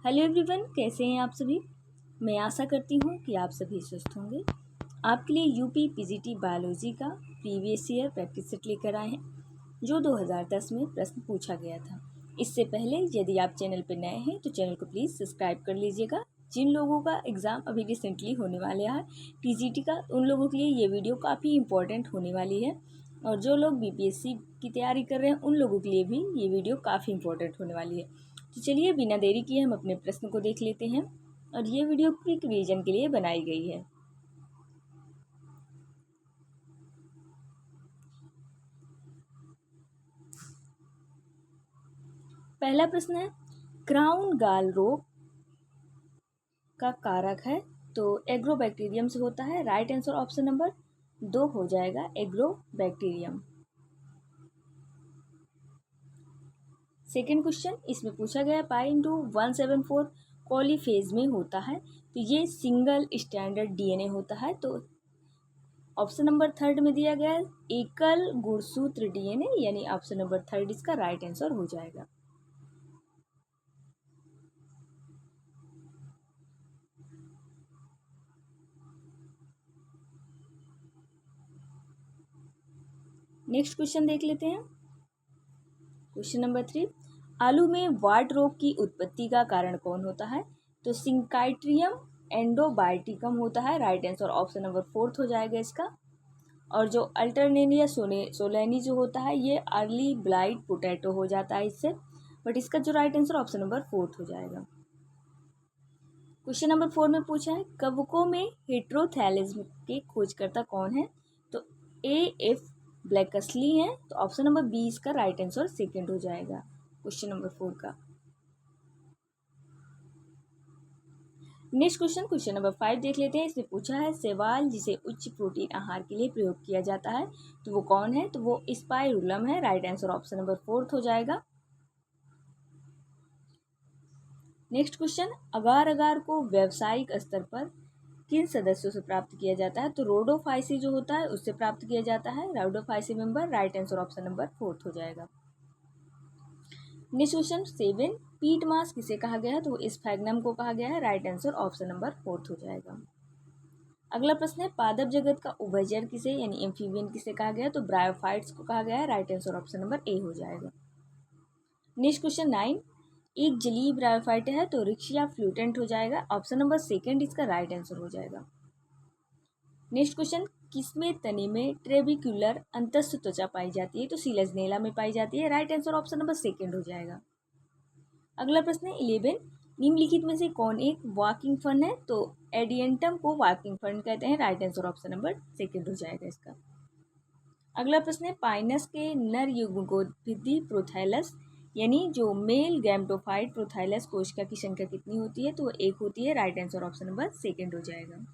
Hello everyone, कैसे हैं आप सभी। मैं आशा करती हूँ कि आप सभी स्वस्थ होंगे। आपके लिए यूपी पीजीटी बायोलॉजी का प्रीवियस ईयर प्रैक्टिस सेट लेकर आए हैं जो 2010 में प्रश्न पूछा गया था। इससे पहले यदि आप चैनल पर नए हैं तो चैनल को प्लीज़ सब्सक्राइब कर लीजिएगा। जिन लोगों का एग्ज़ाम अभी रिसेंटली होने वाले हैं पीजीटी का, उन लोगों के लिए ये वीडियो काफ़ी इंपॉर्टेंट होने वाली है, और जो लोग बीपीएससी की तैयारी कर रहे हैं उन लोगों के लिए भी ये वीडियो काफ़ी इंपॉर्टेंट होने वाली है। तो चलिए बिना देरी किए हम अपने प्रश्न को देख लेते हैं, और ये वीडियो क्विक रिवीजन के लिए बनाई गई है। पहला प्रश्न है, क्राउन गाल रोग का कारक है तो एग्रोबैक्टीरियम से होता है। राइट आंसर ऑप्शन नंबर 2 हो जाएगा, एग्रोबैक्टीरियम। सेकेंड क्वेश्चन, इसमें पूछा गया π×174 कॉलीफेज में होता है तो ये सिंगल स्टैंडर्ड डीएनए होता है। तो ऑप्शन नंबर थर्ड में दिया गया है एकल गुणसूत्र डीएनए, यानी ऑप्शन नंबर थर्ड इसका राइट आंसर हो जाएगा। नेक्स्ट क्वेश्चन देख लेते हैं। क्वेश्चन नंबर 3, आलू में वाट रोग की उत्पत्ति का कारण कौन होता है। तो सिंकाइट्रियम एंडोबायोटिकम होता है। Right answer option number fourth हो जाएगा इसका। और जो अल्टरनेरिया सोलेनी जो होता है ये अर्ली ब्लाइट पोटैटो हो जाता है इससे, बट इसका जो right answer option number fourth हो जाएगा। क्वेश्चन नंबर 4 में पूछा है कवकों में हेट्रोथैलेज्म के खोजकर्ता कौन है। तो A.F. ब्लैकस्ली है। तो ऑप्शन नंबर 20 का राइट आंसर सेकंड हो जाएगा क्वेश्चन नंबर 4 का। नेक्स्ट क्वेश्चन नंबर 5 देख लेते हैं। इसमें पूछा है शैवाल जिसे उच्च प्रोटीन आहार के लिए प्रयोग किया जाता है तो वो कौन है। तो वो स्पाइरुलम है। Right answer option number fourth हो जाएगा। नेक्स्ट क्वेश्चन, अगार अगार को व्यावसायिक स्तर पर किन सदस्यों से प्राप्त किया जाता है। तो रोडोफाइसी जो होता है उससे प्राप्त किया जाता है, Rhodophyceae member. Right answer option number fourth हो जाएगा। नेक्स्ट क्वेश्चन 7, पीट मास किसे कहा गया है। तो स्फैग्नम को कहा गया है। Right answer option number fourth हो जाएगा। अगला प्रश्न है पादप जगत का उभयचर किसे यानी एम्फीबियन किसे कहा गया है। तो ब्रायोफाइट्स को कहा गया है। Right answer option number A हो जाएगा। नेक्स्ट क्वेश्चन 9, एक जलीय ब्रायोफाइट है तो रिक्शिया फ्लूटेंट हो जाएगा। ऑप्शन नंबर सेकंड इसका राइट आंसर हो जाएगा। नेक्स्ट क्वेश्चन, किसमें तने में ट्रेबिक्युलर अंतस्थ त्वचा पाई जाती है। तो सीलेजनेला में पाई जाती है। Right answer option number second हो जाएगा। अगला प्रश्न है 11, निम्नलिखित में से कौन एक वॉकिंग फर्न है। तो एडियंटम को वॉकिंग फर्न कहते हैं। Right answer option number second हो जाएगा इसका। अगला प्रश्न है पाइनस के नर युग्मकोद्भिदी प्रोथैलस यानी जो मेल गैमेटोफाइट प्रोथाइलस कोशिका की संख्या कितनी होती है। तो एक होती है। Right answer option number second हो जाएगा।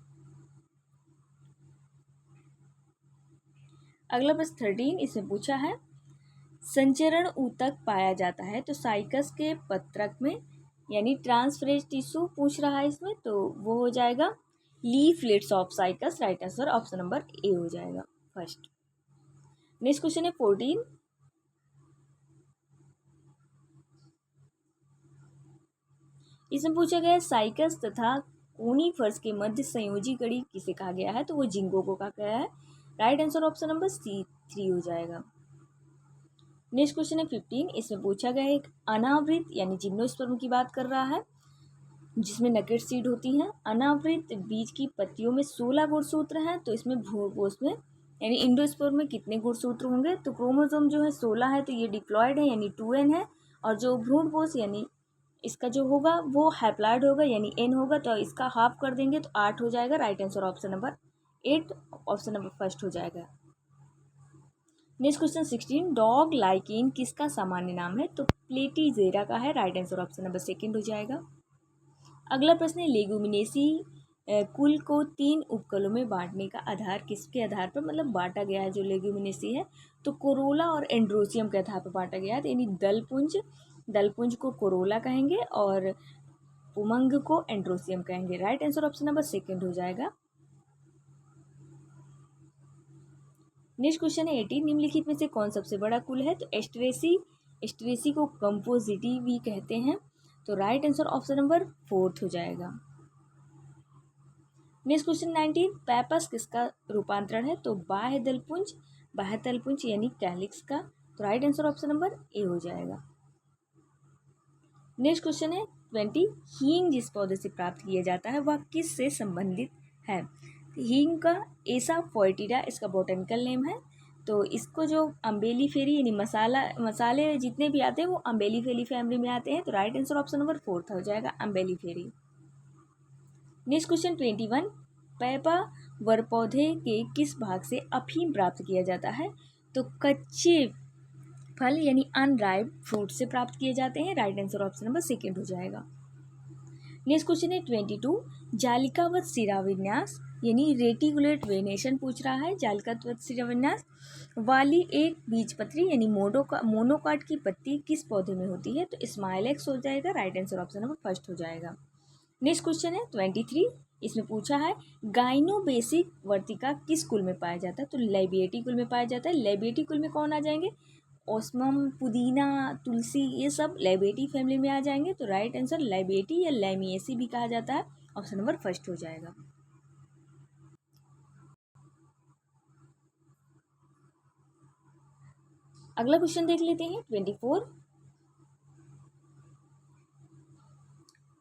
अगला प्रश्न 13, इसमें पूछा है संचरण ऊतक पाया जाता है तो साइकस के पत्रक में यानी ट्रांसफरेज टिश्यू पूछ रहा है इसमें, तो वो हो जाएगा leaflets of cycas. Right answer option number A हो जाएगा फर्स्ट। नेक्स्ट क्वेश्चन है 14, इसमें पूछा गया साइकस तथा कोनिफर्स के मध्य संयोजी कड़ी किसे कहा गया है। तो वो जिंगो को कहा गया है। Right answer option number C3 हो जाएगा। नेक्स्ट क्वेश्चन है 15, इसमें पूछा गया है एक अनावृत यानी जिम्नोस्पर्म की बात कर रहा है जिसमें नकेट सीड होती हैं। अनावृत बीज की पत्तियों में 16 गुणसूत्र हैं तो इसमें भ्रूणपोष में यानी इंडोस्पर्म में कितने गुणसूत्र होंगे। तो क्रोमोसोम जो है 16 है तो ये डिप्लॉयड है यानी 2n है, और जो भ्रूणपोष यानी इसका जो होगा वो हैप्लॉयड होगा यानी n होगा, तो इसका हाफ कर देंगे तो 8 हो जाएगा। Right answer option number 8 option number first हो जाएगा। नेक्स्ट क्वेश्चन 16, डॉग लाइकिन किसका सामान्य नाम है। तो प्लेटीजेरा का है। Right answer option number second हो जाएगा। अगला प्रश्न है लेगुमिनेसी कुल को 3 उपकुलों में बांटने का आधार किसके आधार पर मतलब बांटा गया है। जो लेगुमिनेसी है तो कोरोला और एंड्रोसियम के आधार पर बांटा गया है, यानी दलपुंज को कोरोला कहेंगे और पुमंग को एंड्रोसियम कहेंगे। Right answer option number second हो जाएगा। नेक्स्ट क्वेश्चन है 18, निम्नलिखित में से कौन सबसे बड़ा कुल है। तो एस्ट्रेसी को कंपोजिटी भी कहते हैं। तो राइट आंसर ऑप्शन नंबर 4 हो जाएगा। नेक्स्ट क्वेश्चन 19, पैपस किसका रूपांतरण है? तो बाह्य तलपुंज यानी कैलिक्स का। तो right answer option number A हो जाएगा। नेक्स्ट क्वेश्चन है 20, हींग जिस पौधे से प्राप्त किया जाता है वह किस से संबंधित है? हींग का एसा फोएटिडा इसका बोटेनिकल नेम है। तो इसको जो अम्बेलीफेरी यानी मसाले जितने भी आते हैं वो अम्बेलीफेरी फैमिली में आते हैं। तो राइट आंसर ऑप्शन नंबर 4 हो जाएगा, अम्बेलीफेरी। नेक्स्ट क्वेश्चन 21, पैपा वर पौधे के किस भाग से अफीम प्राप्त किया जाता है? तो कच्चे फल यानी अनराइप फ्रूट से प्राप्त किए जाते हैं। राइट आंसर ऑप्शन नंबर 2 हो जाएगा। नेक्स्ट क्वेश्चन है 22, जालिकावत शिराविन्यास यानी रेटिकुलेट वेनेशन पूछ रहा है। जालिकावत शिराविन्यास वाली एक बीजपत्री यानी मोनोकाट की पत्ती किस पौधे में होती है? तो स्माइलेक्स हो जाएगा। राइट आंसर ऑप्शन नंबर 1 हो जाएगा। नेक्स्ट क्वेश्चन है 23, इसमें पूछा है गाइनोबेसिक वर्तिका किस कुल में पाया जाता है? तो लैबिएटी कुल में पाया जाता है। लैबिएटी कुल में कौन आ जाएंगे? ओस्मम, पुदीना, तुलसी, ये सब लैबिएटी फैमिली में आ जाएंगे। तो राइट आंसर लैबिएटी या लैमिएसी भी कहा जाता है, ऑप्शन नंबर 1 हो जाएगा। अगला क्वेश्चन देख लेते हैं 24,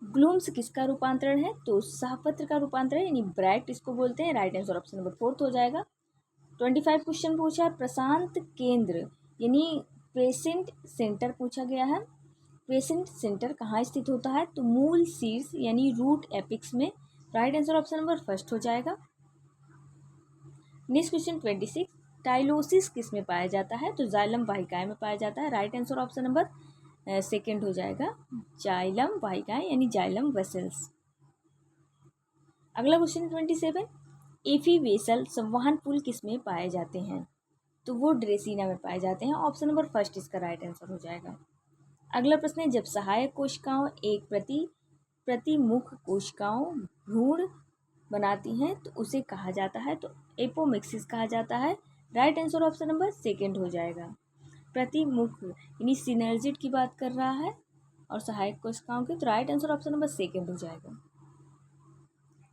ग्लूम्स किसका रूपांतरण है? तो सहपत्र का रूपांतरण यानी ब्रैक्ट इसको बोलते हैं। राइट आंसर ऑप्शन नंबर 4 हो जाएगा। 25 क्वेश्चन पूछा है प्रशांत केंद्र यानी पेशेंट सेंटर पूछा गया है। पेशेंट सेंटर कहाँ स्थित होता है? तो मूल शीर्ष यानी रूट एपिक्स में। राइट आंसर ऑप्शन नंबर 1 हो जाएगा। नेक्स्ट क्वेश्चन 26, टाइलोसिस किस में पाया जाता है? तो जाइलम वाहिकाएं में पाया जाता है। राइट आंसर ऑप्शन नंबर 2 हो जाएगा, जाइलम वाहिकाएं यानी जाइलम वेसल्स। अगला क्वेश्चन 27, एफी वेसल संवहन पुल किस में पाए जाते हैं? तो वो ड्रेसिना में पाए जाते हैं। ऑप्शन नंबर 1 इसका राइट आंसर हो जाएगा। अगला प्रश्न है जब सहायक कोशिकाओं एक प्रतिमुख कोशिकाओं भ्रूण बनाती हैं तो उसे कहा जाता है? तो एपोमिक्सिस कहा जाता है। राइट आंसर ऑप्शन नंबर 2 हो जाएगा। प्रतिमुख यानी सिनर्जिड की बात कर रहा है और सहायक कोशिकाओं की। तो राइट आंसर ऑप्शन नंबर 2 हो जाएगा।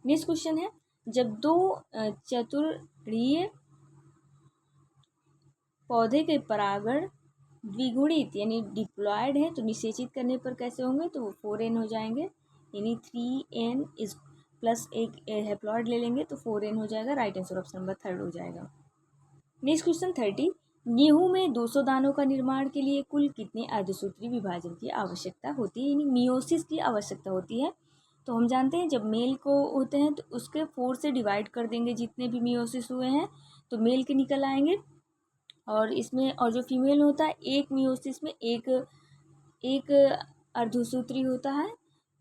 नेक्स्ट क्वेश्चन है जब दो चतुर्णीय पौधे के परागण द्विगुणित यानी डिप्लॉयड है तो निषेचित करने पर कैसे होंगे? तो 4n हो जाएंगे यानी 3n इस प्लस एक हेप्लॉयड ले लेंगे तो 4n हो जाएगा। राइट आंसर ऑप्शन नंबर 3 हो जाएगा। नेक्स्ट क्वेश्चन 30, गेहूं में 200 दानों का निर्माण के लिए कुल कितने अर्धसूत्री विभाजन की आवश्यकता होती है यानी मियोसिस की आवश्यकता होती है? तो हम जानते हैं जब मेल को होते हैं तो उसके 4 से डिवाइड कर देंगे, जितने भी मियोसिस हुए हैं तो मेल के निकल आएंगे। और इसमें और जो फीमेल होता है एक मियोसिस में एक अर्धसूत्री होता है।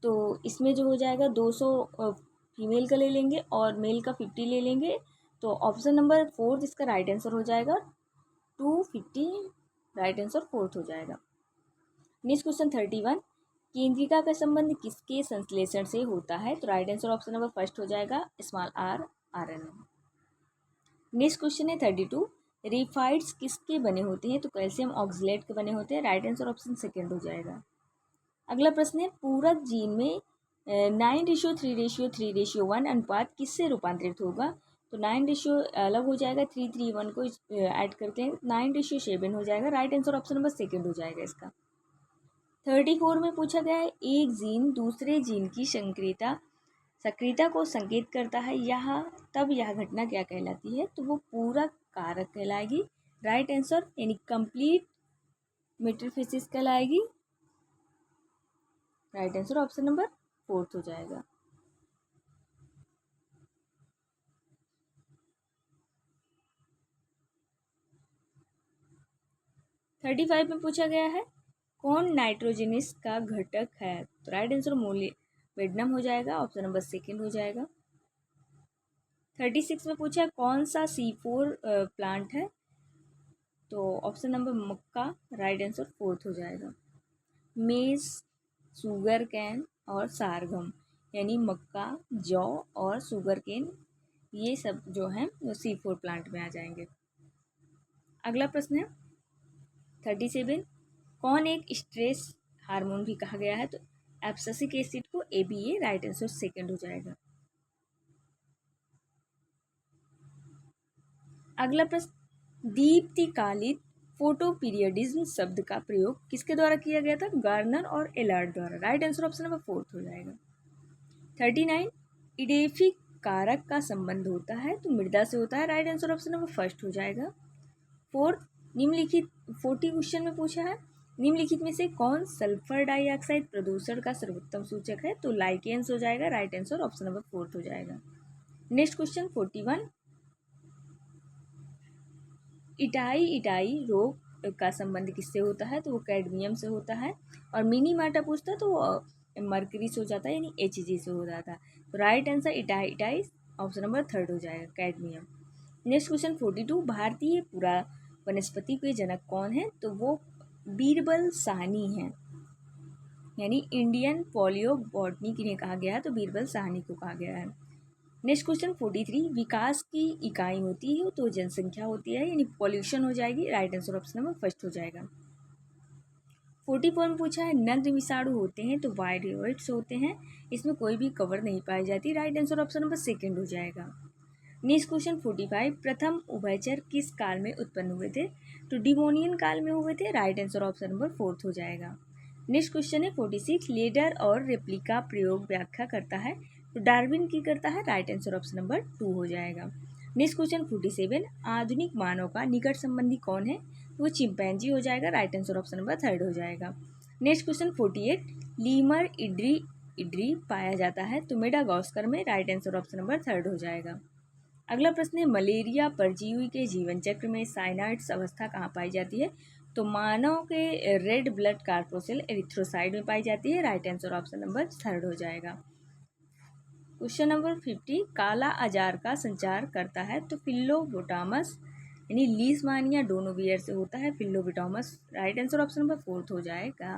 तो इसमें जो हो जाएगा 200 फीमेल का ले लेंगे और मेल का 50 ले लेंगे। तो ऑप्शन नंबर 4 इसका राइट आंसर हो जाएगा, 250 राइट आंसर 4 हो जाएगा। नेक्स्ट क्वेश्चन 31, केंद्रिका का संबंध किसके संश्लेषण से होता है? तो राइट आंसर ऑप्शन नंबर 1 हो जाएगा, small r RNA। Next question है 32, रेफाइड्स किसके बने होते हैं? तो कैल्शियम ऑक्सलेट के बने होते हैं। राइट आंसर ऑप्शन 2 हो जाएगा। अगला प्रश्न है पूरक जीन में 9:3:3:1 अनुपात किससे रूपांतरित होगा? तो 9 अलग हो जाएगा, 3:3:1 को ऐड करते हैं 9:7 हो जाएगा। राइट आंसर ऑप्शन नंबर 2 हो जाएगा इसका। 34 में पूछा गया है एक जीन दूसरे जीन की सक्रियता को संकेत करता है, तब यह घटना क्या कहलाती है? तो वो पूरक कारक कहलाएगी। राइट आंसर यानी कंप्लीट मेटाफिसिस कहलाएगी। राइट आंसर ऑप्शन नंबर 4 हो जाएगा। थर्टी 35 में पूछा गया है कौन नाइट्रोजनिस का घटक है? तो राइट आंसर मोलिब्डेनम हो जाएगा, ऑप्शन नंबर 2 हो जाएगा। 36 में पूछा कौन सा C4 प्लांट है? तो ऑप्शन नंबर मक्का, राइट आंसर 4 हो जाएगा। मेज, शुगर कैन और सारगम यानी मक्का, जौ और शुगर केन, ये सब जो हैं वो C4 प्लांट में आ जाएंगे। अगला प्रश्न है 37, कौन एक स्ट्रेस हार्मोन भी कहा गया है? तो एब्सिसिक एसिड को ABA, राइट आंसर सेकंड हो जाएगा। अगला प्रश्न, दीप्तिकालिक फोटो पीरियडिज्म शब्द का प्रयोग किसके द्वारा किया गया था? गार्नर और एलार्ड द्वारा, right answer option number fourth हो जाएगा। 39, इडेफिक कारक का संबंध होता है तो मृदा से होता है, right answer option number first हो जाएगा। फोर्थ, निम्नलिखित 40 क्वेश्चन में पूछा है, निम्नलिखित में से कौन सल्फर डाइऑक्साइड प्रदूषण का सर्वोत्तम सूचक है? तो लाइकेंस हो जाएगा, right answer option number fourth हो जाएगा। नेक्स्ट क्वेश्चन 41, इटाई रोग का संबंध किससे होता है? तो वो कैडमियम से होता है। और मिनी माटा पूछता है तो मर्करी से हो जाता है, यानी Hg से हो जाता है। तो right answer itai option number third हो जाएगा, कैडमियम। नेक्स्ट क्वेश्चन 42, भारतीय पुरा वनस्पति के जनक कौन है? तो वो बीरबल साहनी हैं, यानी इंडियन पोलियो बॉटनी किन्हें कहा गया है? तो बीरबल साहनी को कहा गया है। नेक्स्ट क्वेश्चन 43, विकास की इकाई होती है तो जनसंख्या होती है, यानी पॉल्यूशन हो जाएगी, right answer option number first हो जाएगा। 44 में पूछा है, नग्न विषाणु होते हैं तो वायरोइड्स होते हैं, इसमें कोई भी कवर नहीं पाई जाती, right answer option number second हो जाएगा। नेक्स्ट क्वेश्चन 45, प्रथम उभयचर किस काल में उत्पन्न हुए थे? तो डिवोनियन काल में हुए थे, right answer option number fourth हो जाएगा। नेक्स्ट क्वेश्चन है 46, लेडर और रेप्लिका प्रयोग व्याख्या करता है तो डार्विन की करता है, राइट आंसर ऑप्शन नंबर 2 हो जाएगा। नेक्स्ट क्वेश्चन 47, आधुनिक मानव का निकट संबंधी कौन है? वो चिंपैंजी हो जाएगा, right answer option number third हो जाएगा। नेक्स्ट क्वेश्चन 48, लीमर इड्री पाया जाता है तो मेडागास्कर में, right answer option number third हो जाएगा। अगला प्रश्न है, मलेरिया परजीवी के जीवन चक्र में साइनाइड्स अवस्था कहाँ पाई जाती है? तो मानव के रेड ब्लड कार्पोसेल एरिथ्रोसाइड में पाई जाती है, right answer option number third हो जाएगा। क्वेश्चन नंबर 50, काला अजार का संचार करता है तो फिल्लोबोटामस, यानी लीशमानिया डोनोवियर से होता है, फिल्लोबोटामस, right answer option number fourth हो जाएगा।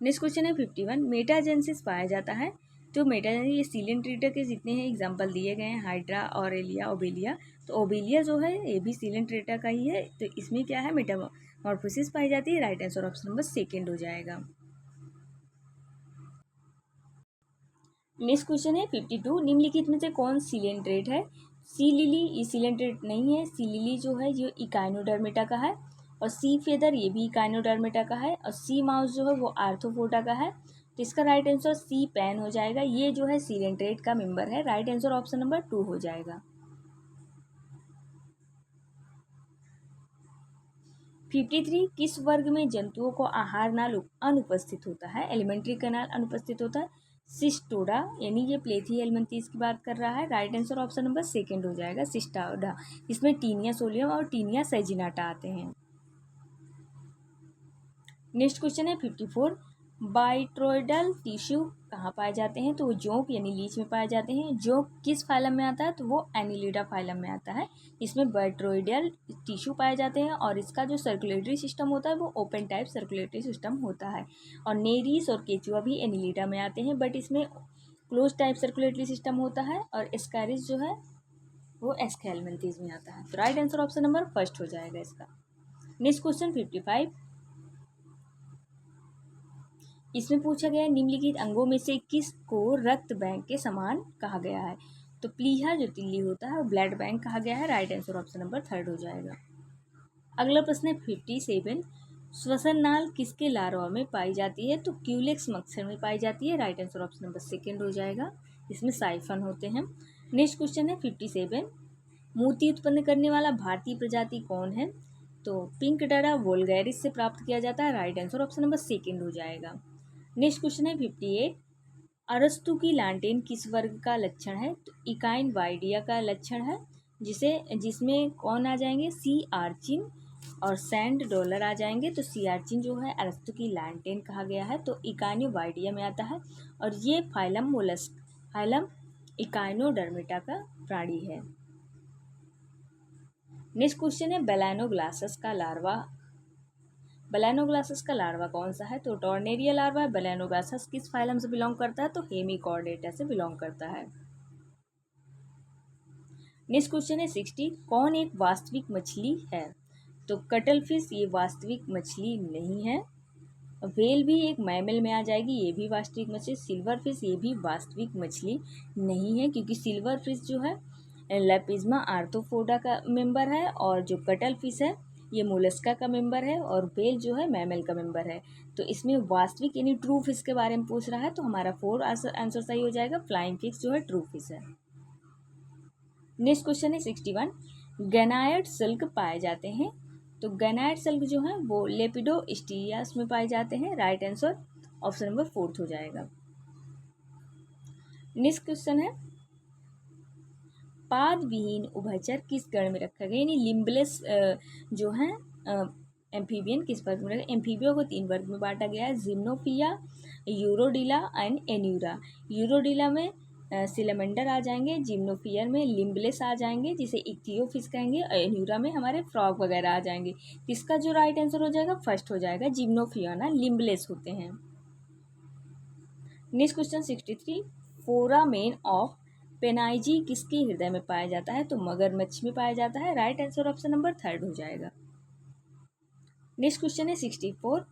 नेक्स्ट क्वेश्चन है 51, मेटाजेंसिस पाया जाता है तो मेटाजेंसिस, ये सिलेंट्रेटा के जितने हैं एग्जाम्पल दिए गए हैं, हाइड्रा, ऑरेलिया, ओबेलिया, तो ओबेलिया जो है ये भी सिलेंट्रेटा का ही है, तो इसमें क्या है, मेटामॉर्फोसिस पाई जाती है, right answer option number second हो जाएगा। नेक्स्ट क्वेश्चन है 52, निम्नलिखित में से कौन सिलेंट्रेट है? सी लिली ये सिलेंट्रेट नहीं है, सी लिली जो है ये इकाइनोडर्मेटा का है, और सी फेदर ये भी इकाइनोडर्मेटा का है, और सी माउस जो है वो आर्थ्रोपोडा का है, तो इसका राइट आंसर सी पैन हो जाएगा, ये जो है सिलेंट्रेट का मेंबर है, राइट आंसर ऑप्शन नंबर 2 हो जाएगा। 53, किस वर्ग में जंतुओं को आहार नाल अनुपस्थित होता है? एलिमेंट्री कनाल अनुपस्थित होता है, सिस्टोडा, यानी ये प्लेथी एलमंतीस की बात कर रहा है, right answer option number second हो जाएगा, सिस्टोडा। इसमें टीनिया सोलियम और टीनिया सैजिनाटा आते हैं। नेक्स्ट क्वेश्चन है 54, बाइट्रोइडल टिश्यू कहाँ पाए जाते हैं? तो वो जोंक यानी लीच में पाए जाते हैं। जोंक किस फाइलम में आता है? तो वो एनिलिडा फाइलम में आता है। इसमें बाइट्रोइडल टिश्यू पाए जाते हैं और इसका जो सर्कुलेटरी सिस्टम होता है वो ओपन टाइप सर्कुलेटरी सिस्टम होता है। और नेरीस और केचुआ भी एनिलिडा में आते हैं, बट इसमें क्लोज टाइप सर्कुलेटरी सिस्टम होता है, और एस्कैरिस जो है वो एस्केलमेंथीज में आता है। तो right answer option number first हो जाएगा इसका। नेक्स्ट क्वेश्चन 55, इसमें पूछा गया है, निम्नलिखित अंगों में से किस को रक्त बैंक के समान कहा गया है? तो प्लीहा जो तिल्ली होता है वो ब्लड बैंक कहा गया है, right answer option number third हो जाएगा। अगला प्रश्न है 57, श्वसन नाल किसके लार्वा में पाई जाती है? तो क्यूलेक्स मच्छर में पाई जाती है, right answer option number second हो जाएगा। इसमें साइफन होते हैं। नेक्स्ट क्वेश्चन है 57, मोती उत्पन्न करने वाला भारतीय प्रजाति कौन है? तो पिंक डरा वोल्गैरिस से प्राप्त किया जाता है, right answer option number second हो जाएगा। नेक्स्ट क्वेश्चन है 58, अरस्तु की लांटेन किस वर्ग का लक्षण है? तो इकाइन वाइडिया का लक्षण है, जिसमें कौन आ जाएंगे, सी आर्चिन और सैंड डॉलर आ जाएंगे। तो सी आर्चिन जो है अरस्तु की लांटेन कहा गया है, तो इकाइनोवाइडिया में आता है, और ये फाइलम मोलस्क, फाइलम इकाइनोडर्मेटा का प्राणी है। नेक्स्ट क्वेश्चन है बेलानोग्लासस का लार्वा कौन सा है? तो टॉर्नेरिया लार्वा है। बेलानोग्लासस किस फाइलम से बिलोंग करता है? तो हेमिकॉर्डेटा से बिलोंग करता है। नेक्स्ट क्वेश्चन है 60, कौन एक वास्तविक मछली है? तो कटल फिश ये वास्तविक मछली नहीं है। व्हेल भी एक मैमल में आ जाएगी, ये भी वास्तविक मछली। सिल्वर फिश ये भी वास्तविक मछली नहीं है, क्योंकि सिल्वर फिश जो है लेपिज्मा आर्थ्रोपोडा का मेंबर है, और जो कटल फिश है ये मोलस्का का मेंबर है, और व्हेल जो है मैमल का मेंबर है। तो इसमें वास्तविक यानी ट्रू फिश के बारे में पूछ रहा है, तो हमारा 4 आंसर सही हो जाएगा। फ्लाइंग फिश जो है ट्रू फिश है। नेक्स्ट क्वेश्चन है 61। गैनायड सिल्क पाए जाते हैं, तो गैनायड सिल्क जो है वो लेपिडोस्टीरियास में पाए जाते हैं। राइट आंसर ऑप्शन नंबर 4 हो जाएगा। नेक्स्ट क्वेश्चन है पाद विहीन उभयचर किस गण में रखा गया, यानी लिम्बलेस जो है एम्फीबियन किस वर्ग में रखा। एम्फीबिया को 3 वर्ग में बांटा गया है, जिम्नोफिया, यूरोडिला एंड एन्यूरा। यूरोडिला में सिलेमेंडर आ जाएंगे, जिम्नोफियर में लिम्बलेस आ जाएंगे जिसे इक्थियोफिश कहेंगे, और एन्यूरा में हमारे फ्रॉग वगैरह आ जाएंगे। इसका जो राइट आंसर हो जाएगा फर्स्ट हो जाएगा, जिम्नोफिया ना लिम्बलेस होते हैं। Next question 63। फोरामेन ऑफ पेनाइजी किसके हृदय में पाया जाता है, तो मगरमच्छ में पाया जाता है। राइट आंसर ऑप्शन नंबर 3 हो जाएगा। नेक्स्ट क्वेश्चन है 64।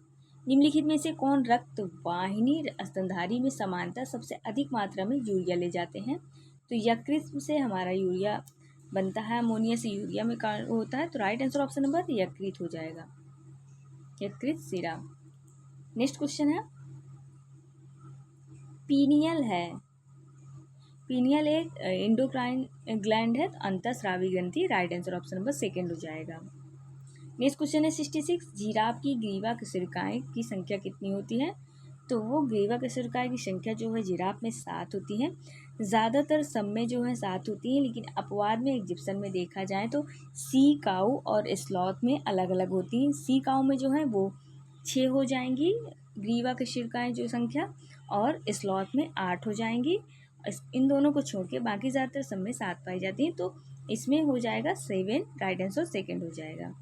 निम्नलिखित में से कौन रक्त वाहिनी स्तनधारी में समानता सबसे अधिक मात्रा में यूरिया ले जाते हैं, तो यकृत से हमारा यूरिया बनता है, अमोनिया से यूरिया में होता है, तो राइट आंसर ऑप्शन नंबर यकृत हो जाएगा, यकृत सिरा। नेक्स्ट क्वेश्चन है पीनियल है, पीनियल एक एंडोक्राइन ग्लैंड है, अंतःस्रावी ग्रंथि। राइट आंसर ऑप्शन नंबर 2 हो जाएगा। नेक्स्ट क्वेश्चन है 66। जिराफ की ग्रीवा कशेरुकाएं की संख्या कितनी होती है, तो वो ग्रीवा कशेरुकाएं की संख्या जो है जिराफ में 7 होती है। ज़्यादातर सब में जो है 7 होती है, लेकिन अपवाद में एग्जिप्शन में देखा जाए तो सी काऊ और स्लॉथ में अलग अलग होती हैं। सी काऊ में जो है वो 6 हो जाएंगी ग्रीवा कशेरुकाएं जो संख्या, और स्लॉथ में 8 हो जाएंगी। इन दोनों को छोड़ के बाकी ज़्यादातर सब में 7 पाई जाती हैं, तो इसमें हो जाएगा 7, राइट आंसर 2 हो जाएगा।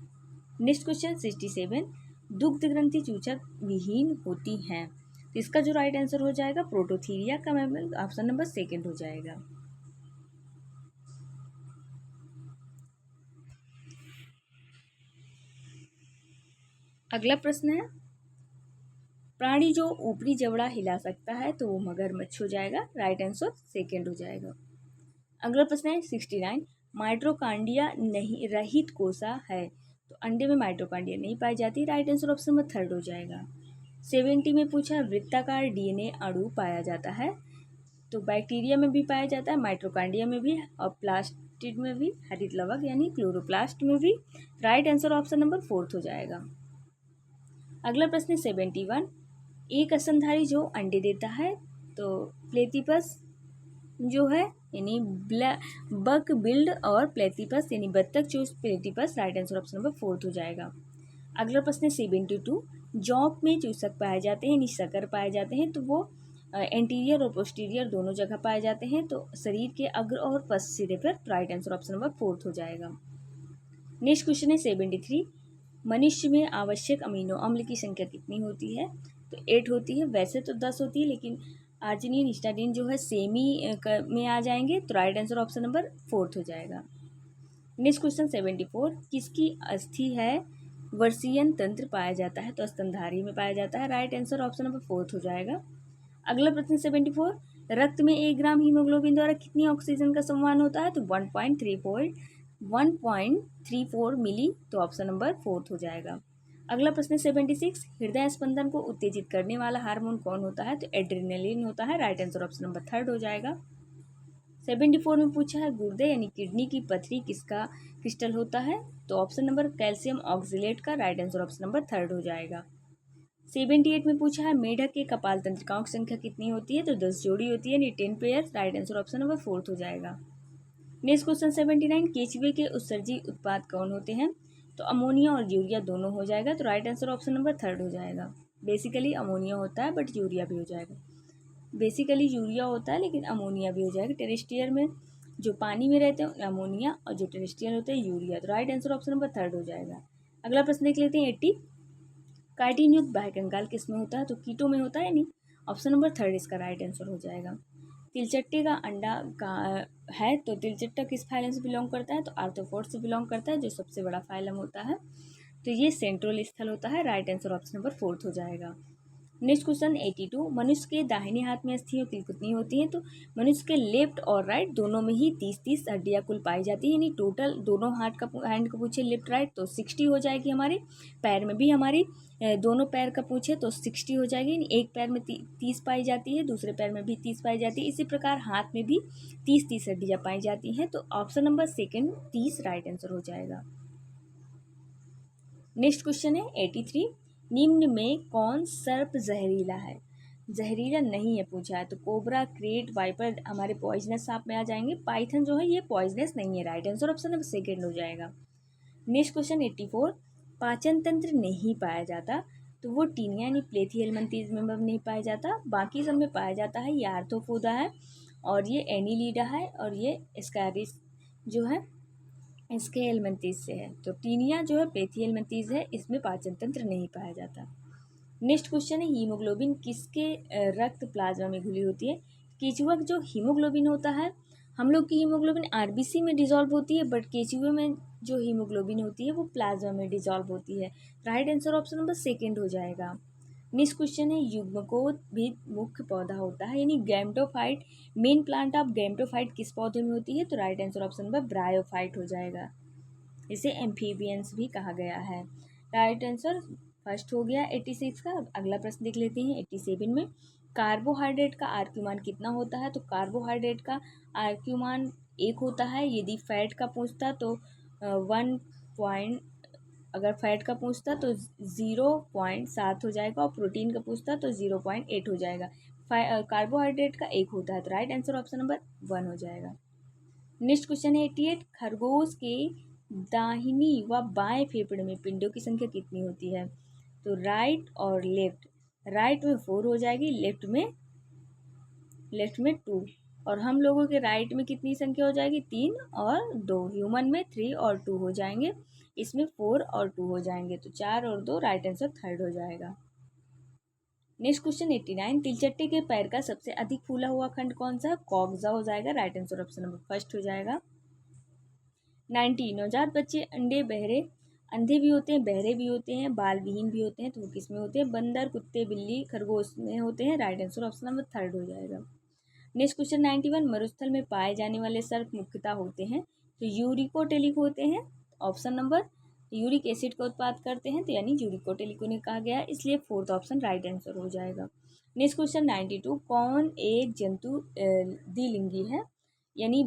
Next question 67। दुग्ध ग्रंथि चूचक विहीन होती हैं, तो इसका जो राइट आंसर हो जाएगा प्रोटोथीरिया का मैमल, ऑप्शन नंबर 2 हो जाएगा। अगला प्रश्न है प्राणी जो ऊपरी जबड़ा हिला सकता है, तो वो मगरमच्छ हो जाएगा। राइट आंसर 2 हो जाएगा। अगला प्रश्न है 69। माइट्रोकांडिया नहीं रहित कोसा है, तो अंडे में माइट्रोकांडिया नहीं पाई जाती। राइट आंसर ऑप्शन नंबर 3 हो जाएगा। 70 में पूछा वृत्ताकार डीएनए अणु पाया जाता है, तो बैक्टीरिया में भी पाया जाता है, माइट्रोकांडिया में भी, और प्लास्टिड में भी, हरित लवक यानी क्लोरोप्लास्ट में भी। राइट आंसर ऑप्शन नंबर 4 हो जाएगा। अगला प्रश्न 71। एक स्तनधारी जो अंडे देता है, तो प्लेटिपस जो है यानी बक बिल्ड और प्लेटिपस यानी बत्तख choose platypus. Right answer option number 4 हो जाएगा। अगला प्रश्न 72। जॉब में चूसक पाए जाते हैं यानी शकर पाए जाते हैं, तो वो एंटीरियर और पोस्टीरियर दोनों जगह पाए जाते हैं, तो शरीर के अग्र और पश्च सिरे पर। राइट आंसर ऑप्शन नंबर 4 हो जाएगा। नेक्स्ट क्वेश्चन है 73। मनुष्य में आवश्यक अमीनो अम्ल की संख्या कितनी होती है, तो 8 होती है। वैसे तो 10 होती है, लेकिन आर्जिनिन हिस्टाडीन जो है सेमी में आ जाएंगे, तो राइट आंसर ऑप्शन नंबर 4 हो जाएगा। Next question 74। किसकी अस्थि है वर्षीयन तंत्र पाया जाता है, तो स्तनधारी में पाया जाता है। राइट आंसर ऑप्शन नंबर 4 हो जाएगा। अगला प्रश्न 74। रक्त में 1 ग्राम हीमोग्लोबिन द्वारा कितनी ऑक्सीजन का संवहन होता है, तो 1.34 मिली, तो ऑप्शन नंबर 4 हो जाएगा। अगला प्रश्न 76। हृदय स्पंदन को उत्तेजित करने वाला हार्मोन कौन होता है, तो एड्रेनलिन होता है। राइट आंसर ऑप्शन नंबर 3 हो जाएगा। 74 में पूछा है गुर्दे यानी किडनी की पथरी किसका क्रिस्टल होता है, तो ऑप्शन नंबर कैल्शियम ऑक्सिलेट का। राइट आंसर ऑप्शन नंबर 3 हो जाएगा। 78 में पूछा है मेढक के कपाल तंत्रिकाओं की संख्या कितनी होती है, तो 10 जोड़ी होती है यानी 10 pair. Right answer option number 4 हो जाएगा। Next question 79। केचुए के उत्सर्जी उत्पाद कौन होते हैं, तो अमोनिया और यूरिया दोनों हो जाएगा, तो राइट आंसर ऑप्शन नंबर 3 हो जाएगा। बेसिकली अमोनिया होता है बट यूरिया भी हो जाएगा, बेसिकली यूरिया होता है लेकिन अमोनिया भी हो जाएगा। टेरेस्ट्रियल में जो पानी में रहते हैं अमोनिया, और जो टेरेस्ट्रियल होते हैं यूरिया, तो राइट आंसर ऑप्शन नंबर 3 हो जाएगा। अगला प्रश्न देख लेते हैं 80। काइटिन युक्त बाह्यकंकाल किस में होता है, तो कीटो में होता है, नहीं ऑप्शन नंबर 3 इसका राइट आंसर हो जाएगा। तिलचट्टे का अंडा का है, तो तिलचट्टा किस फाइलम से बिलोंग करता है, तो आर्थ्रोपोड से बिलोंग करता है, जो सबसे बड़ा फाइलम होता है, तो ये सेंट्रल स्थल होता है। राइट आंसर ऑप्शन नंबर 4 हो जाएगा। नेक्स्ट क्वेश्चन 82, मनुष्य के दाहिने हाथ में अस्थियां कुल कितनी होती हैं? तो मनुष्य के लेफ्ट और राइट दोनों में ही 30-30 हड्डियां कुल पाई जाती है, यानी टोटल दोनों हैंड का पूछे लेफ्ट राइट तो 60 हो जाएगी हमारे। पैर में भी हमारी दोनों पैर का पूछे तो 60 हो जाएगी, यानी एक पैर में 30 पाई जाती है, दूसरे पैर में भी 30 पाई जाती है। इसी प्रकार हाथ में भी 30-30 हड्डियां पाई जाती हैं। तो option number second 30 right answer हो जाएगा। नेक्स्ट क्वेश्चन है 83, निम्न में कौन सर्प जहरीला है? जहरीला नहीं है पूछा है, तो कोबरा, क्रेट, वाइपर हमारे पॉइजनस सांप में आ जाएंगे। पाइथन जो है ये पॉइजनस नहीं है, right answer option number second हो जाएगा। नेक्स्ट क्वेश्चन 84, पाचन तंत्र नहीं पाया जाता, तो वो टीनिया यानी प्लेथी हेलमिंथेस में नहीं पाया जाता, बाकी सब में पाया जाता है। ये आर्थ्रोपोडा है और ये एनीलिडा है और ये स्कैरिस जो है इसके हेलमिंथेस से है। तो टीनिया जो है प्लेथी हेलमिंथेस है, इसमें पाचन तंत्र नहीं पाया जाता। नेक्स्ट क्वेश्चन है हीमोग्लोबिन किसके रक्त प्लाज्मा में घुली होती है? केचुआ जो हीमोग्लोबिन होता है, हम लोग की हीमोग्लोबिन आरबीसी में डिजॉल्व होती है, बट केचुए में जो हीमोग्लोबिन होती है वो प्लाज्मा में डिजॉल्व होती है। Right answer option number second हो जाएगा। नेक्स्ट क्वेश्चन है युग्मकोद भी मुख्य पौधा होता है, यानी गैम्टोफाइट मेन प्लांट ऑफ गैम्टोफाइट किस पौधे में होती है? तो right answer option number bryophyte हो जाएगा। इसे एम्फीबियंस भी कहा गया है। राइट आंसर फर्स्ट हो गया 86 का। अब अगला प्रश्न देख लेते हैं 87 में, कार्बोहाइड्रेट का आर्क्यूमान कितना होता है? तो कार्बोहाइड्रेट का आर्क्यूमान 1 होता है। यदि फैट का पूछता तो 1 अगर फैट का पूछता तो 0.7 हो जाएगा और प्रोटीन का पूछता तो 0.8 हो जाएगा। कार्बोहाइड्रेट का 1 होता है, तो राइट आंसर ऑप्शन नंबर 1 हो जाएगा। नेक्स्ट क्वेश्चन है 88, खरगोश के दाहिनी व बाएं फेफड़े में पिंडों की संख्या कितनी होती है? तो राइट और लेफ्ट, राइट में 4 हो जाएगी, लेफ्ट में 2, और हम लोगों के राइट में कितनी संख्या हो जाएगी? 3 और 2। ह्यूमन में 3 और 2 हो जाएंगे, इसमें 4 और 2 हो जाएंगे, तो 4 और 2 राइट आंसर थर्ड हो जाएगा। नेक्स्ट क्वेश्चन 89, तिलचट्टे के पैर का सबसे अधिक फूला हुआ खंड कौन सा है? कॉक्सा हो जाएगा, right answer option number first हो जाएगा। 90, नवजात बच्चे अंधे भी होते हैं, बहरे भी होते हैं, बाल विहीन भी होते हैं, तो वो किस में होते हैं? बंदर, कुत्ते, बिल्ली, खरगोश में होते हैं, right answer option number third हो जाएगा। नेक्स्ट क्वेश्चन 91, मरुस्थल में पाए जाने वाले सर्प मुख्यतः होते हैं, तो यूरिकोटेलिक होते हैं। ऑप्शन नंबर यूरिक एसिड का उत्पाद करते हैं, तो यानी यूरिकोटेलिक उन्हें कहा गया है, इसलिए फोर्थ ऑप्शन राइट आंसर हो जाएगा। नेक्स्ट क्वेश्चन 92, कौन एक जंतु द्विलिंगी है, यानी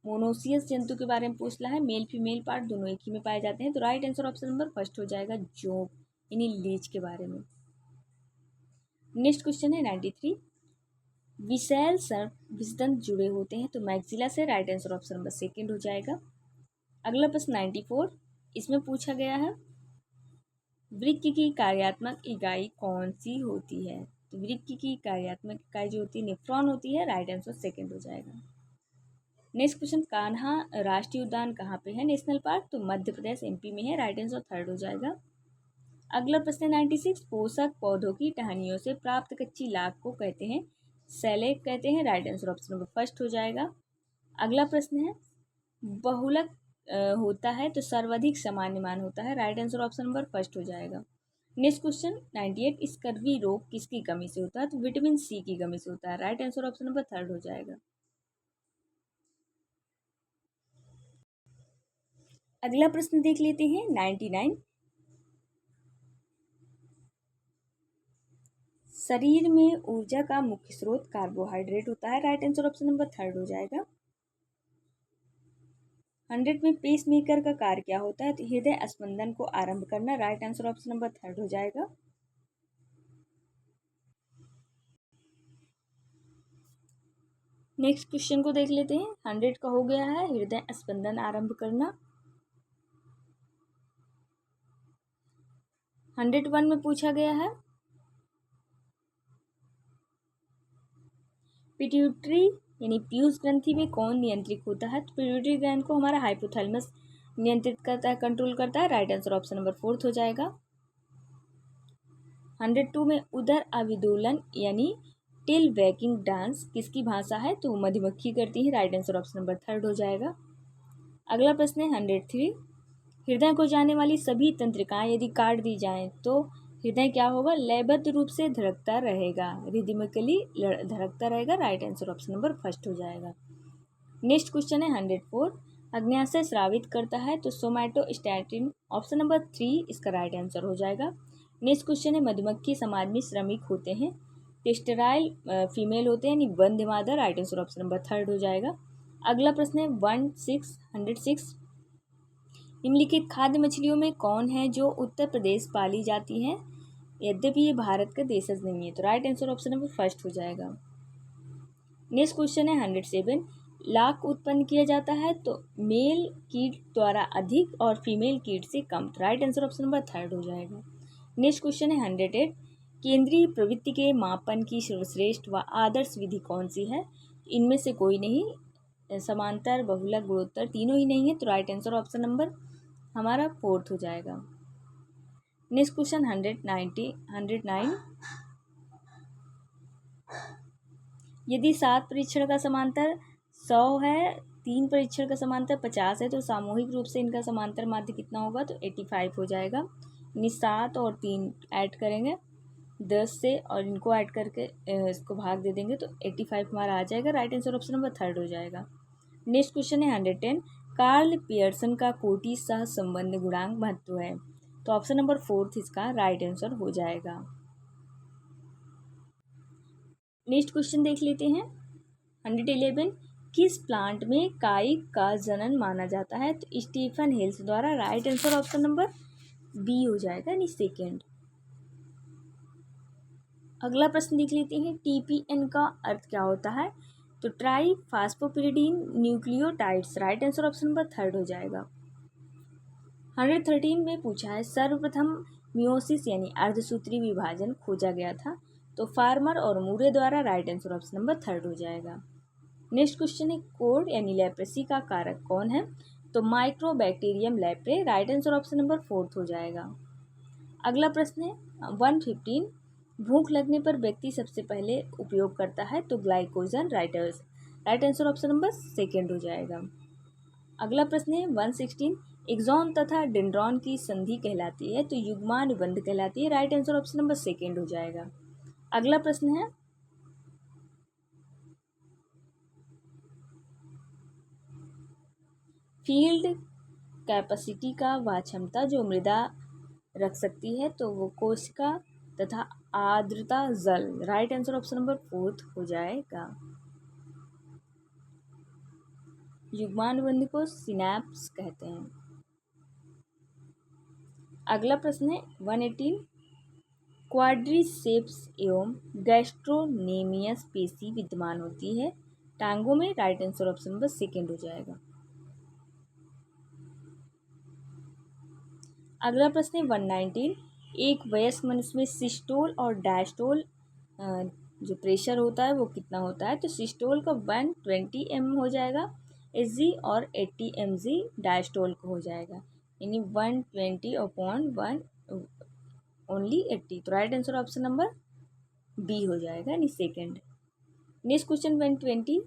मोनोसियस जंतु के बारे में पूछना है। मेल फीमेल पार्ट दोनों एक ही में पाए जाते हैं, तो right answer option number first हो जाएगा, जोंक यानी लीच के बारे में। नेक्स्ट क्वेश्चन है 93, विशैल सर्प विषदंत जुड़े होते हैं, तो मैक्सिला से, right answer option number second हो जाएगा। अगला प्रश्न 94, इसमें पूछा गया है वृक्क की कार्यात्मक इकाई कौन सी होती है? तो वृक्क की कार्यात्मक इकाई जो होती है नेफ्रॉन होती है, राइट आंसर सेकेंड हो जाएगा। नेक्स्ट क्वेश्चन, कान्हा राष्ट्रीय उद्यान कहाँ पे है? नेशनल पार्क, तो मध्य प्रदेश एमपी में है, राइट आंसर थर्ड हो जाएगा। अगला प्रश्न 96, पोषक पौधों की टहनियों से प्राप्त कच्ची लाख को कहते हैं? सैलेक कहते हैं, right answer option number first हो जाएगा। अगला प्रश्न है बहुलक होता है तो सर्वाधिक सामान्य मान होता है, right answer option number first हो जाएगा। नेक्स्ट क्वेश्चन 98, स्कर्वी रोग किसकी कमी से होता है? तो विटामिन सी की कमी से होता है, right answer option number third हो जाएगा। अगला प्रश्न देख लेते हैं 99, शरीर में ऊर्जा का मुख्य स्रोत कार्बोहाइड्रेट होता है, right answer option number third हो जाएगा। 100 में पेस मेकर का कार्य क्या होता है? तो हृदय स्पंदन को आरंभ करना, right answer option number third हो जाएगा। नेक्स्ट क्वेश्चन को देख लेते हैं, 100 का हो गया है हृदय स्पंदन आरंभ करना। 101 में पूछा गया है पिट्यूटरी यानी पीयूष ग्रंथि में कौन नियंत्रित होता है? तो पिट्यूटरी ग्रंथ को हमारा हाइपोथैलेमस नियंत्रित करता है, कंट्रोल करता है, right answer option number fourth हो जाएगा। 102 में उदर अविदोलन यानी टिल वैकिंग डांस किसकी भाषा है? तो मधुमक्खी करती है, right answer option number third हो जाएगा। अगला प्रश्न है 103, हृदय को जाने वाली सभी तंत्रिकाएं यदि काट दी जाएं तो हृदय क्या होगा, लयबद्ध रूप से धड़कता रहेगा, रिदमिकली धड़कता रहेगा। Right answer option number first हो जाएगा। नेक्स्ट क्वेश्चन है 104, अग्न्याशय स्रावित करता है तो सोमैटोस्टैटिन, ऑप्शन नंबर 3 इसका राइट आंसर हो जाएगा। नेक्स्ट क्वेश्चन है मधुमक्खी समाज में श्रमिक होते हैं, टेस्टराइल फीमेल होते हैं, यानी वंध्य मादा। Right answer option number third हो जाएगा। अगला प्रश्न है 106 निम्नलिखित खाद्य मछलियों में कौन है जो उत्तर प्रदेश पाली जाती है यद्यपि ये भारत का देशज नहीं है, तो right answer option number first हो जाएगा। नेक्स्ट क्वेश्चन है 107, लाख उत्पन्न किया जाता है तो मेल कीट द्वारा अधिक और फीमेल कीट से कम, तो right answer option number third हो जाएगा। नेक्स्ट क्वेश्चन है 108, केंद्रीय प्रवृत्ति के मापन की सर्वश्रेष्ठ व आदर्श विधि कौन सी है, इनमें से कोई नहीं, समांतर बहुलक गुणोत्तर तीनों ही नहीं है, तो राइट आंसर ऑप्शन नंबर हमारा फोर्थ हो जाएगा। नेक्स्ट क्वेश्चन 109, यदि 7 परीक्षण का समांतर 100 है, 3 परीक्षण का समांतर 50 है, तो सामूहिक रूप से इनका समांतर माध्य कितना होगा, तो 85 हो जाएगा। यानी 7 और 3 ऐड करेंगे 10 से और इनको ऐड करके इसको भाग दे देंगे तो 85 हमारा आ जाएगा। Right answer option number third हो जाएगा। नेक्स्ट क्वेश्चन है 110, कार्ल पियर्सन का कोटि सह संबंध गुणांक महत्व है, तो ऑप्शन नंबर फोर्थ इसका राइट आंसर हो जाएगा। नेक्स्ट क्वेश्चन देख लेते हैं 111, किस प्लांट में काइक का जनन माना जाता है, तो स्टीफन हेल्स द्वारा। Right answer option number b हो जाएगा, यानी सेकेंड। अगला प्रश्न देख लेते हैं, टीपीएन का अर्थ क्या होता है, तो triphosphopyridine nucleotides. Right answer option number third हो जाएगा। 113 में पूछा है सर्वप्रथम मियोसिस यानी अर्धसूत्री विभाजन खोजा गया था, तो फार्मर और मूरे द्वारा। Right answer option number third हो जाएगा। नेक्स्ट क्वेश्चन है कोड यानी लेप्रेसी का कारक कौन है, तो mycobacterium leprae. Right answer option number fourth हो जाएगा। अगला प्रश्न है 115, भूख लगने पर व्यक्ति सबसे पहले उपयोग करता है, तो glycogen. Right answer option number second हो जाएगा। अगला प्रश्न है 116, एक्सॉन तथा डेंड्रॉन की संधि कहलाती है, तो युग्मानुबंध कहलाती है। Right answer option number second हो जाएगा। अगला प्रश्न है फील्ड कैपेसिटी का वह क्षमता जो मृदा रख सकती है, तो वो कोशिका तथा आर्द्रता जल। Right answer option number fourth हो जाएगा। युग्मानुबंध को सिनैप्स कहते हैं। अगला प्रश्न है 118, क्वाड्रिसेप्स एवं गैस्ट्रोनेमियस पेशी विद्यमान होती है टांगों में। Right answer option number second हो जाएगा। अगला प्रश्न है 119, एक वयस्क मनुष्य में सिस्टोल और डायस्टोल जो प्रेशर होता है वो कितना होता है, तो सिस्टोल का 120 mm हो जाएगा एसजी और 80 mg डायस्टोल को हो जाएगा, यानी 120/1 ओनली 80, तो right answer option number b हो जाएगा, यानी सेकेंड। नेक्स्ट क्वेश्चन 120,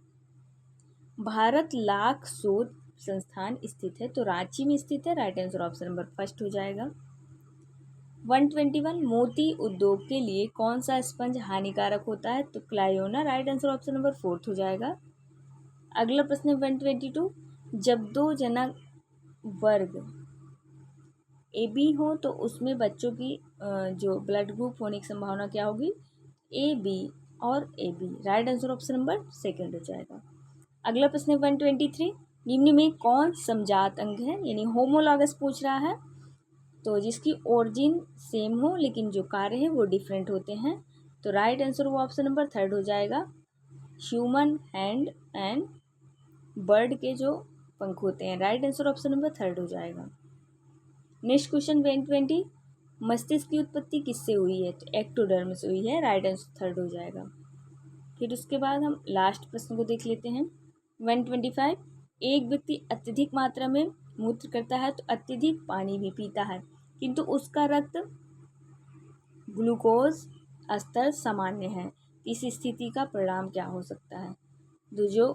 भारत लाख शोध संस्थान स्थित है, तो रांची में स्थित है। Right answer option number first हो जाएगा। 121, मोती उद्योग के लिए कौन सा स्पंज हानिकारक होता है, तो Cliona. Right answer option number fourth हो जाएगा। अगला प्रश्न है 122, जब दो जनक वर्ग ए बी हो तो उसमें बच्चों की जो ब्लड ग्रुप होने की संभावना क्या होगी, ए बी और a b. Right answer option number second हो जाएगा। अगला प्रश्न है 123, निम्न में कौन समजात अंग है, यानी होमोलॉगस पूछ रहा है, तो जिसकी ओरिजिन सेम हो लेकिन जो कार्य है वो डिफरेंट होते हैं, तो राइट आंसर वो ऑप्शन नंबर थर्ड हो जाएगा। ह्यूमन हैंड एंड बर्ड के जो पंख होते हैं। Right answer option number third हो जाएगा। नेक्स्ट क्वेश्चन 120, मस्तिष्क की उत्पत्ति किससे हुई है, तो एक्टोडर्म से हुई है। राइट आंसर थर्ड हो जाएगा। फिर उसके बाद हम लास्ट प्रश्न को देख लेते हैं 125, एक व्यक्ति अत्यधिक मात्रा में मूत्र करता है तो अत्यधिक पानी भी पीता है किंतु उसका रक्त ग्लूकोज स्तर सामान्य है, इस स्थिति का परिणाम क्या हो सकता है, तो जो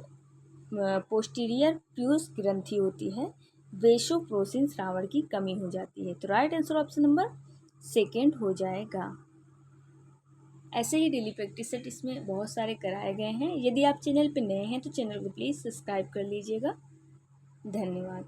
पोस्टीरियर प्यूस ग्रंथि होती है वेसोप्रोसिन श्रावण की कमी हो जाती है, तो right answer option number second हो जाएगा। ऐसे ही डेली प्रैक्टिस सेट इसमें बहुत सारे कराए गए हैं। यदि आप चैनल पर नए हैं तो चैनल को प्लीज़ सब्सक्राइब कर लीजिएगा। धन्यवाद।